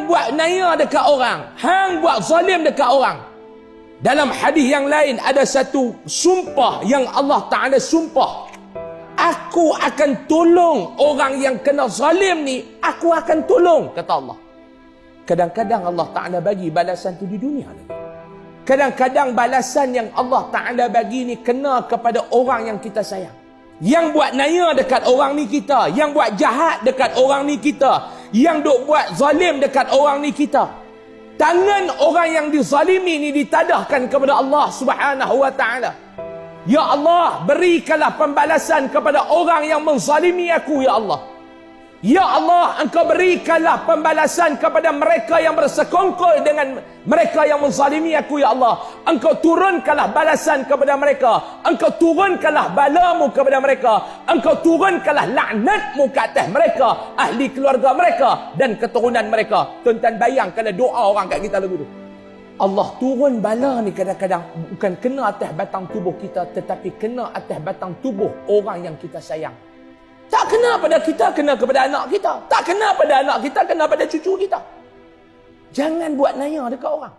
buat naya dekat orang, hang buat zalim dekat orang. Dalam hadis yang lain ada satu sumpah yang Allah Ta'ala sumpah, aku akan tolong orang yang kena zalim ni, aku akan tolong, kata Allah. Kadang-kadang Allah Ta'ala bagi balasan tu di dunia lagi. Kadang-kadang balasan yang Allah Ta'ala bagi ni kena kepada orang yang kita sayang. Yang buat naya dekat orang ni kita, yang buat jahat dekat orang ni kita, yang duk buat zalim dekat orang ni kita. Tangan orang yang dizalimi ni ditadahkan kepada Allah Subhanahu wa Ta'ala. Ya Allah, berikanlah pembalasan kepada orang yang menzalimi aku, ya Allah. Ya Allah, engkau berikanlah pembalasan kepada mereka yang bersekongkol dengan mereka yang menzalimi aku, ya Allah. Engkau turunkanlah balasan kepada mereka. Engkau turunkanlah balamu kepada mereka. Engkau turunkanlah laknatmu ke atas mereka, ahli keluarga mereka dan keturunan mereka. Tuan-tuan bayangkanlah doa orang kat kita lagu tu. Allah turun bala ni kadang-kadang bukan kena atas batang tubuh kita, tetapi kena atas batang tubuh orang yang kita sayang. Tak kena pada kita, kena kepada anak kita. Tak kena pada anak kita, kena pada cucu kita. Jangan buat naya dekat orang.